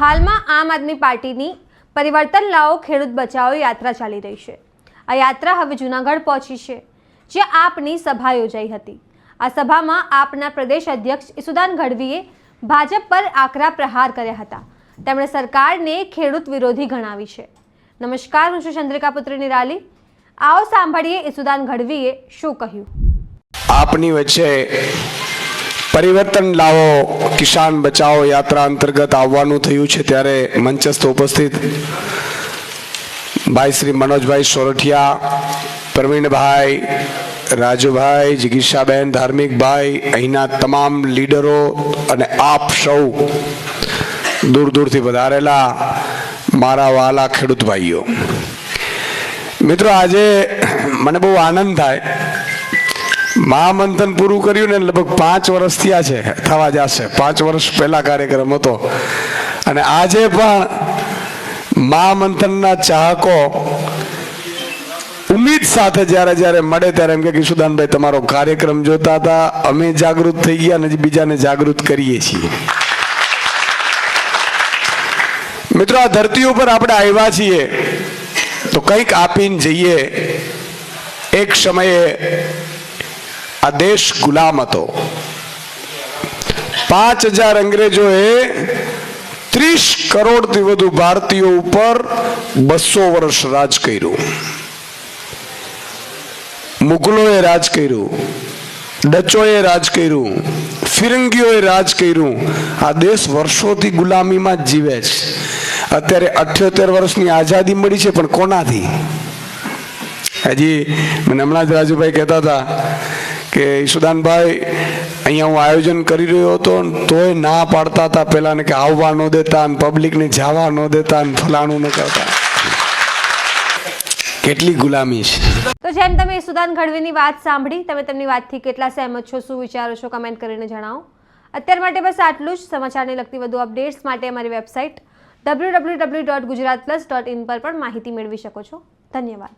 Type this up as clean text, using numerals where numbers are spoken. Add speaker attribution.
Speaker 1: હાલમાં આમ આદમી પાર્ટીની પરિવર્તન લાવો ખેડૂત બચાવો યાત્રા ચાલી રહી છે। આ યાત્રા હવે જૂનાગઢ પહોંચી છે, જ્યાં આપની સભા યોજાઈ હતી। આ સભામાં આપના પ્રદેશ અધ્યક્ષ ઈસુદાન ગઢવીએ ભાજપ પર આકરા પ્રહાર કર્યા હતા। તેમણે સરકારને ખેડૂત વિરોધી ગણાવી છે। નમસ્કાર, હું છું ચંદ્રિકા પુત્રી નિરાલી। आओ सांभळीए ईसुदान गढ़वीए शुं कह्युं।
Speaker 2: आपनी वच्चे परिवर्तन लावो किसान बचाओ यात्रा अंतर्गत आववानुं थयुं छे त्यारे मंचस्थ उपस्थित भाई श्री मनोजभाई सोरठिया, प्रवीणभाई, राजूभाई, जिगीशाबेन, धार्मिक भाई, अहींना तमाम लीडरो अने आप सौ दूर दूर थी पधारेला मारा वाला खेडूत भाईओ, मित्रों, आज मने बहु आनंद थाय। महामंथन पूरु कर्युं ने लगभग 5 वर्ष थया छे, थवा जशे। 5 वर्ष पहला कार्यक्रम हतो अने आजे पण महामंथनना चाहको उम्मीद साथे ज्यारे ज्यारे मळे त्यारे एम के ईसुदानभाई तमारो कार्यक्रम जोता हता, अमे जागृत थई गया अने बीजाने जागृत करीए छीए। मित्रों, आ धरती उपर आपणे आव्या छीए तो कईक आपीने जईए। एक समये आ देश गुलाम हतो। 5000 अंग्रेजोए 30 करोड़ थी वधु भारतीयों उपर 200 वर्ष राज कर्युं। मुगलोए राज कर्युं, डचोए राज कर्युं, फिरंगीओए राज कर्युं। आ देश वर्षोथी गुलामीमां ज जीवे छे। अत्यारे 78 वर्षनी आजादी मळी छे, पण कोनाथी? हजी મને હમણાં જ રાજુભાઈ કહેતા હતા કે ઈસુદાનભાઈ અહીંયા હું આયોજન કરી રહ્યો હતો તોય ના પાડતા હતા, પેલાને કે આવવા ન દેતા અને પબ્લિકને જવા ન દેતા અને ફલાણું ન કરતા। કેટલી ગુલામી છે।
Speaker 1: તો જેમ તમે ઈસુદાન ગઢવીની વાત સાંભળી, તમે તેમની વાતથી કેટલા સહેમત છો, શું વિચારો છો, કમેન્ટ કરીને જણાવો। અત્યાર માટે બસ આટલું જ। સમાચારને લગતી વધુ અપડેટ્સ માટે અમારી વેબસાઇટ www.gujaratplus.in પર પણ માહિતી મેળવી શકો છો। ધન્યવાદ।